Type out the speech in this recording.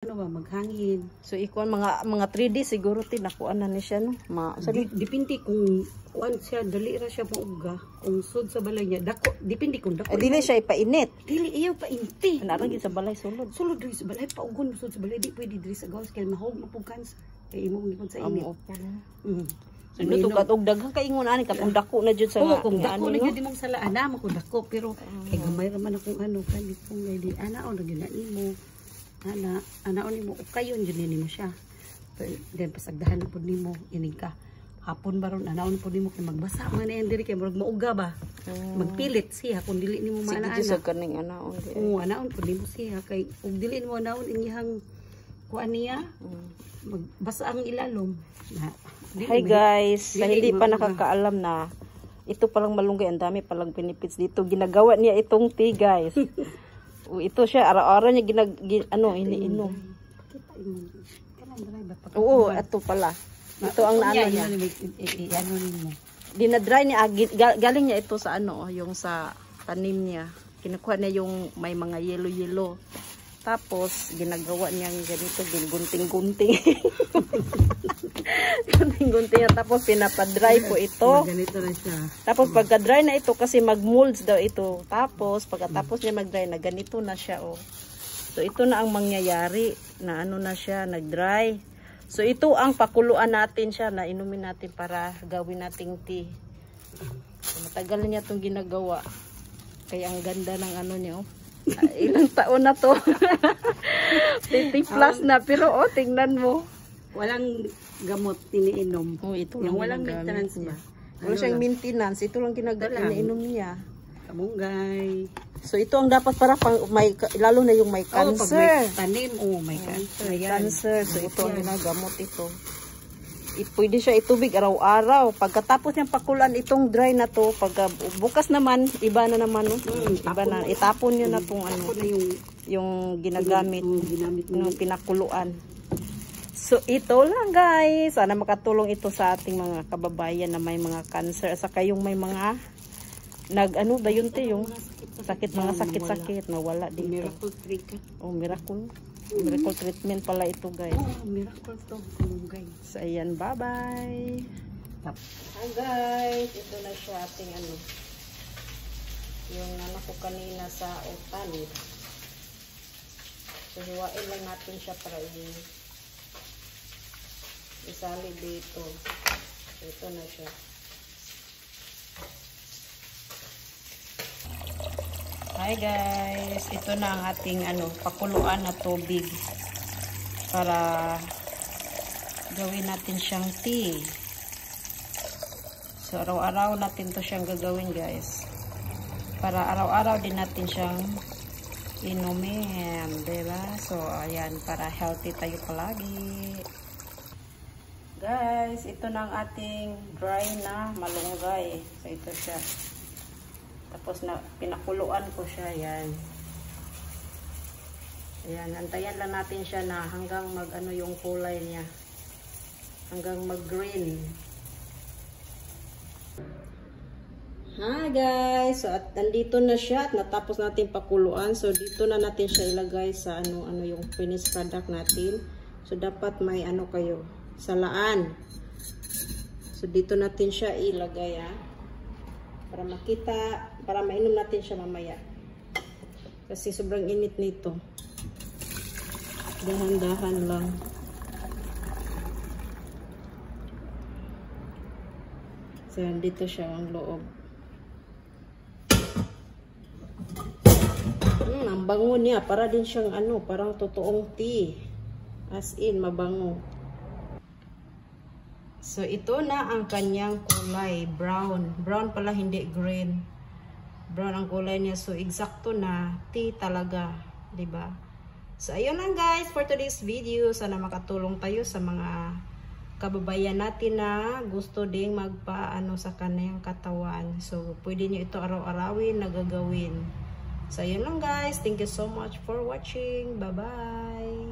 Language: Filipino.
Ano ba maghangin. So ikuan mga 3D siguro tinakuan na ni siya no. Depende kung kuan siya dali ra siya mauga. Kung sud sa balay niya dako depende kung dako. Dili siya ipainit. Dili iyo pa inti. Ana ra sa balay sulod. Sulod diri sa balay paugon sud sa balay di pwede diri sa gawas kay mahog mapugan sa. Kay imo ngipon sa init. So lutugat og daghang kaingon ani katong dako na jud sa nga. Kung dako na jud imong salaan na mo dako pero kay gamay ra man akong ano kanit kung di ana o lagi na imo. Ana ni mo kayon jud nimo siya. Then pasagdahan pud nimo inig ka. Hapon baron anaon pud nimo kay magbasa man yan diri kay murag mauga ba. Magpilit siya kung dili nimo maana. Sige sa kaning anaon. Oo, anaon pud nimo siya kay ug dili nimo anaon inyahang kuan niya. Magbasa ang ilalom. Hi guys, sa hindi pa nakakaalam na ito palang malunggay, ang dami palang benefits dito. Ginagawa niya itong tea guys. Ito siya, araw-araw niya iniinom. Oo, ito pala. Ito ang naano niya. Dinadry niya, galing niya ito sa yung sa tanim niya. Kinukuha niya yung may mga yellow-yellow. Tapos, ginagawa niya ganito, gunting-gunting. Gunting-gunting. Tapos, pinapadry po ito. Ganito na siya. Tapos, pagka-dry na ito, kasi mag-molds daw ito. Tapos, pagkatapos niya mag-dry na, ganito na siya, oh. So, ito na ang mangyayari na na siya, nag-dry. So, ito ang pakuluan natin siya na inumin natin para gawin nating tea. So, matagal na niya itong ginagawa. Kaya, ang ganda ng niya, oh. Ilang taon na to. 50 plus na. Pero tingnan mo. Walang gamot iniinom. Ito yung walang maintenance ba? Wala siyang maintenance. Ito lang iniinom niya. Kamunggay. So ito ang dapat para lalo na yung may cancer. Pag may tanim, may cancer. May cancer. So ito ang ginagamot ito. Pwede siya itubig araw-araw. Pagkatapos niyang pakulan itong dry na to, pagka bukas naman, iba na naman, no? Iba na. Itapon niyo na tong yung ginagamit, yung pinakuluan. So ito lang guys. Sana makatulong ito sa ating mga kababayan na may mga cancer. Saka yung may mga ba yun yung mga sakit-sakit nawala dito. Miracle treatment. Miracle treatment pala ito guys. Miracle to. So ayan, bye-bye. Hi guys, ito na siya ating yung ko kanina sa utan. So hiwain lang natin siya para isali dito. So, ito na siya. Hi guys, ito na ang ating pakuluan na tubig para gawin natin siyang tea. So araw-araw natin to siyang gagawin guys. Para araw-araw din natin siyang inumin, diba? So ayan, para healthy tayo palagi. Guys, ito na ang ating dry na malunggay. So ito siya. Tapos pinakuluan ko siya, yan. Ayan, antayan lang natin siya na hanggang yung kulay niya. Hanggang mag-green. Hi guys, so nandito na siya at natapos natin pakuluan. So dito na natin siya ilagay sa yung finished product natin. So dapat may kayo, salaan. So dito natin siya ilagay para makita, para mainom natin siya mamaya. Kasi sobrang init nito. Dahan-dahan lang. So, dito siya ang loob. Ang bango niya. Para din siyang parang totoong tea. As in, mabango. So, ito na ang kanyang kulay. Brown. Brown pala, hindi green. Brown ang kulay niya. So, eksakto na tea talaga. Diba? So, ayun lang guys for today's video. Sana makatulong tayo sa mga kababayan natin na gusto ding sa kanyang katawan. So, pwede nyo ito araw-arawin na gagawin. So, ayun lang guys. Thank you so much for watching. Bye-bye!